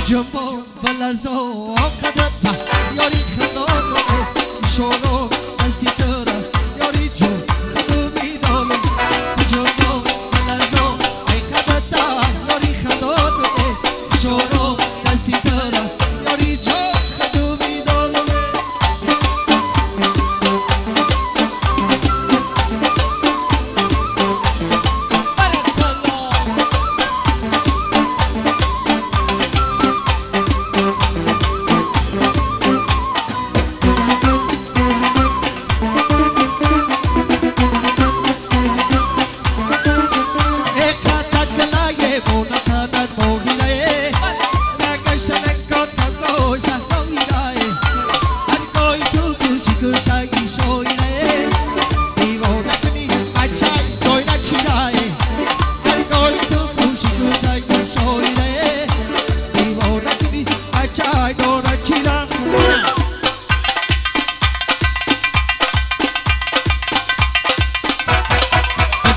جنبا بلرزا خدتا یاری خدانو شورو دستی ترا یاری جو خدو میدانو جنبا بلرزا خدتا یاری خدانو شورو دستی ترا یاری جو خدو میدانو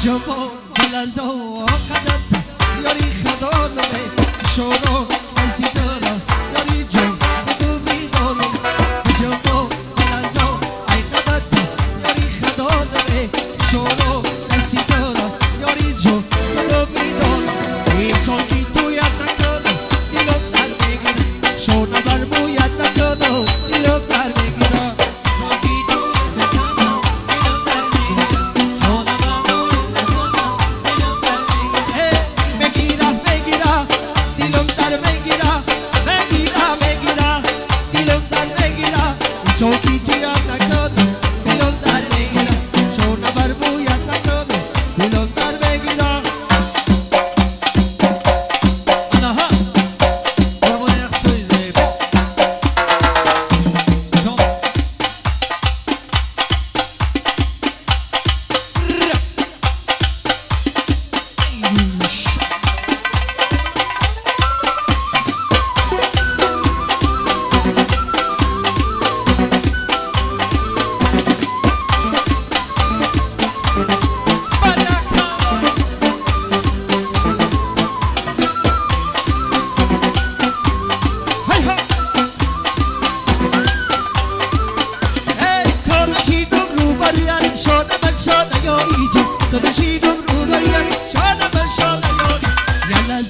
جنبا بلرزا خدتا یاری خدانو شورو دستی ترا یاری جو خدو میدانو جنبا بلرزا خدتا یاری خدانو شورو دستی ترا یاری جو خدو میدانو این ساکی تو یاد نکنو دیلم در میگیره شونا برمو یاد نکنو دیلم در میگیره Soki tu yad nakono, dilon dar megira. Shona barbu yad nakono, dilon dar megira. Anaha, vamo nel soizebo. Shom.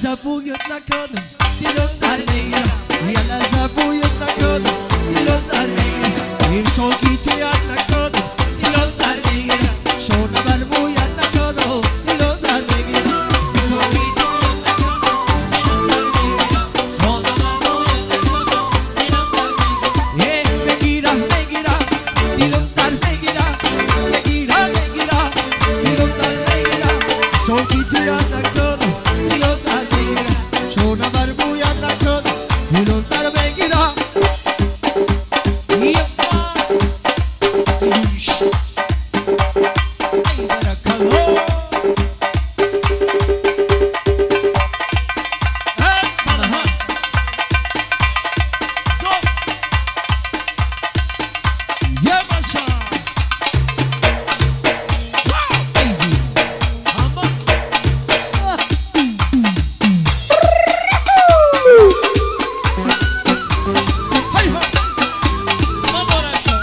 Zabuyut nakono, dilon dar megira. Yalla zabuyut nakono, dilon dar megira. Bir soki tu yad nakono, dilon dar megira. Shona barbu yad nakono, dilon dar megira. Soki tu yad nakono, dilon dar megira. Shona barbu yad nakono, dilon dar megira. Megira, megira, dilon dar megira. Megira, megira, dilon dar megira. Soki tu yad nakono, dilon dar megira. Shona barbu yad nakono, dilon dar megira. Ay barakalo. Hey, manaha. Go. Yeah, masha. Wow, baby. Ama. Hey, hey. Mamoracho.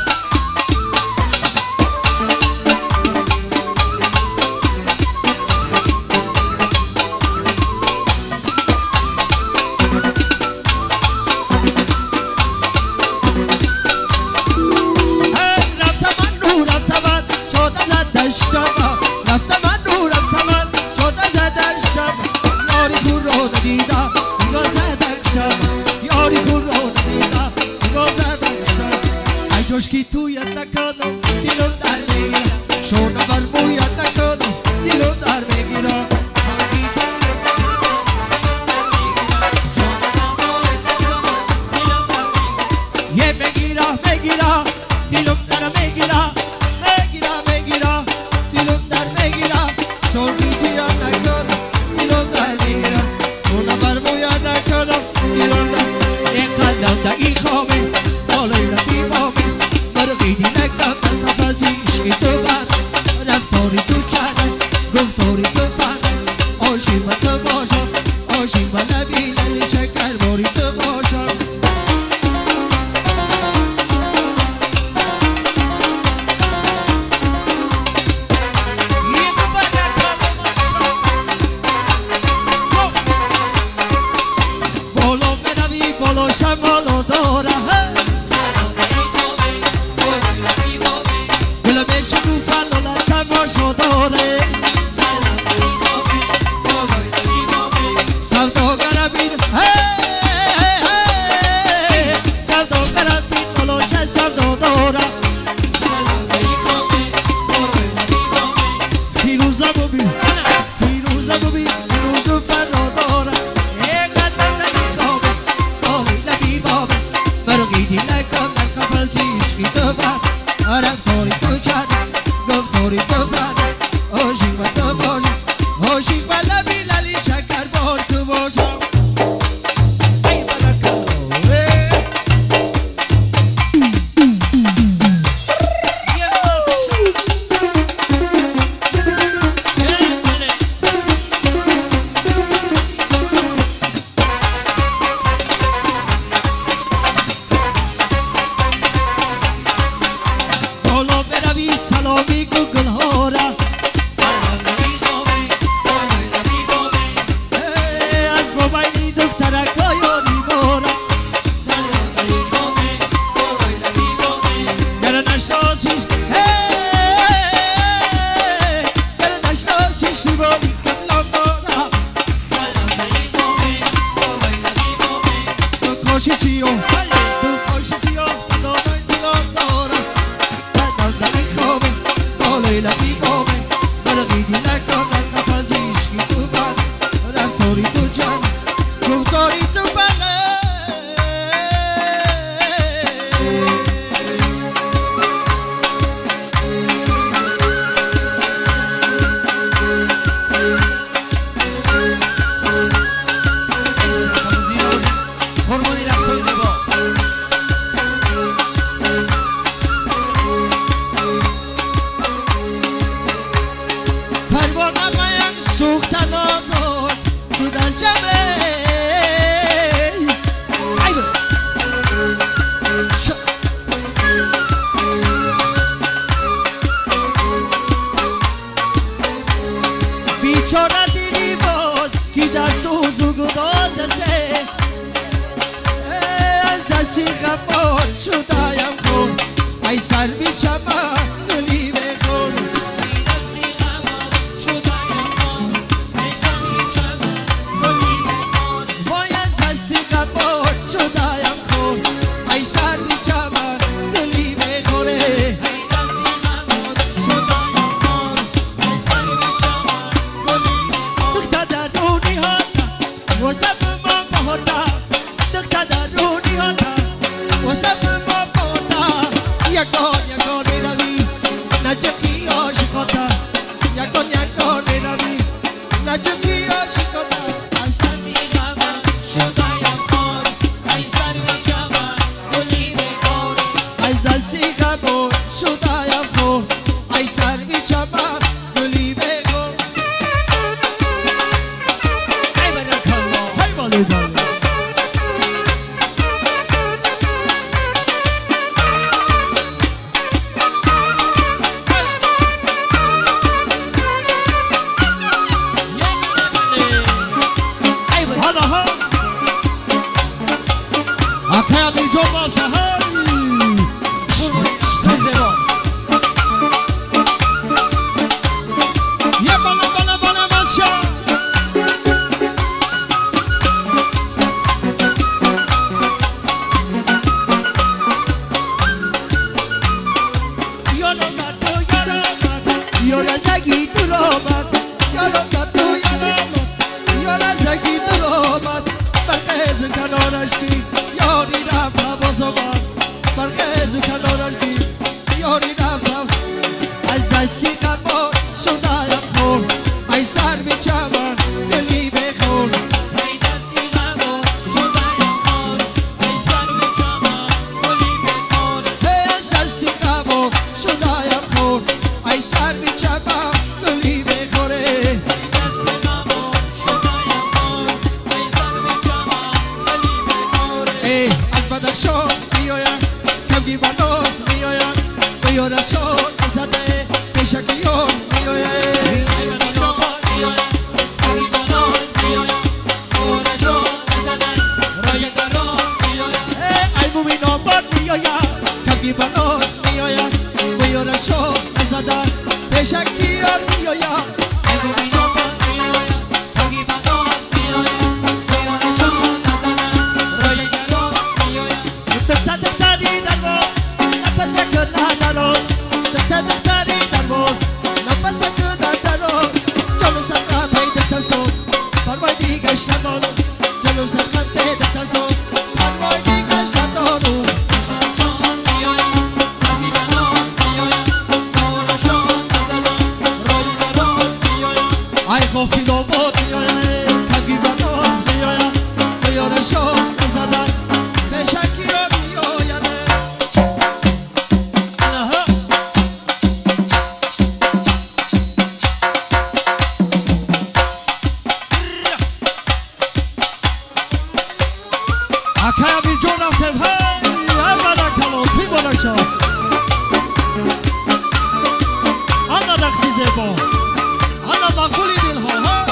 Joshki tu yad nakono, dilon dar megira. Shona barbu yad nakono, dilon dar megira. Ye megira, megira, dilon dar megira. Megira, megira, dilon dar megira. Soki tu yad nakono, dilon dar megira. Shona barbu yad nakono, dilon dar. Ekadam da ikhome, oloy na bimome. Margini lekam ای غافل آباد میایم کبی و ناز میایم به یار شام بزدن به شکی را میایم اکای امیر جون رفتم های مدن کلاتی بانشا آنا دقسی زیبا آنا مقبولی دل ها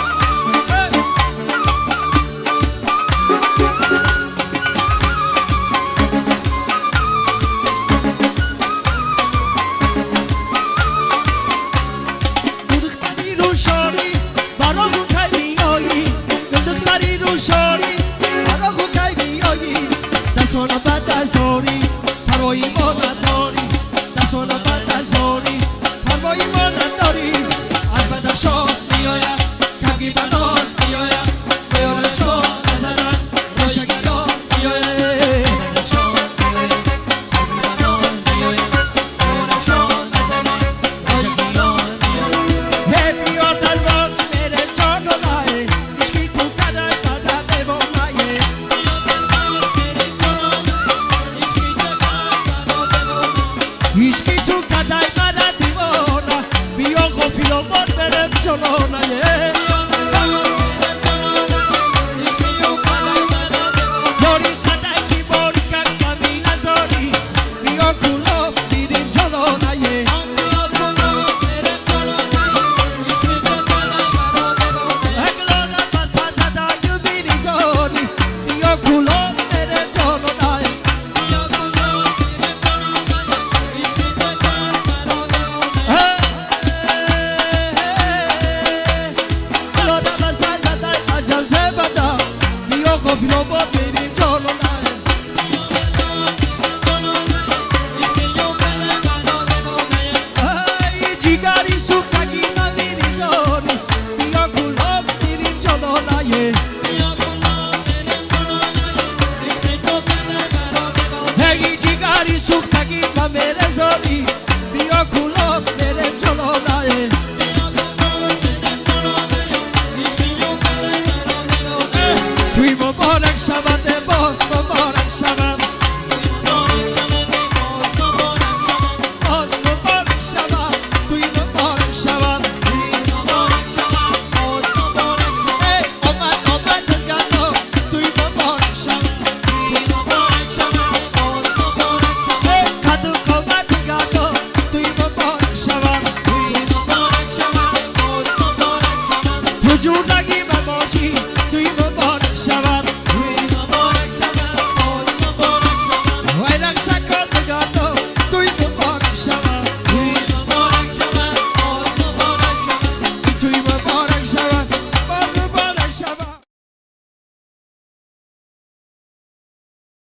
گردختری رو شاری برا خوکی میایی گردختری رو شاری برا خوکی میایی دستانا بد دستاری پروایی ما نداری دستانا بد دستاری پروایی ما نداری از بدن شاد میایم کبگی بناز میایم به یار شاد نزدن روشگی یاد میایم بدن شاد میایم کبگی بناز میایم به یار شاد نزدن روشگی یاد میایم هی بیار در باز میره جان و لایه اشکی تو کدر کدر دیوان لایه اشکی تو کدر کدر دیوان بیا غافل آباد برم جلو نیه یاری قدکی باری که کمی نزاری بیا کلا بیریم جلو نیه اگلانم بسر زدن بیری زاری بیا کلا برم جلو نیه غافل آباد بریم جلو نیه ای جیگری سوختگی نمیریزانی بیا گلاب بریم جلو نیه ای جیگری سوختگی نمیریزانی بیا گلاب بریم جلو نیه توی مبارک شود باز مبارک شود باز مبارک شود توی مبارک شود ای آمد گندم توی مبارک شود ای کدو کامد گندم توی مبارک شود تو جور نگی من باشی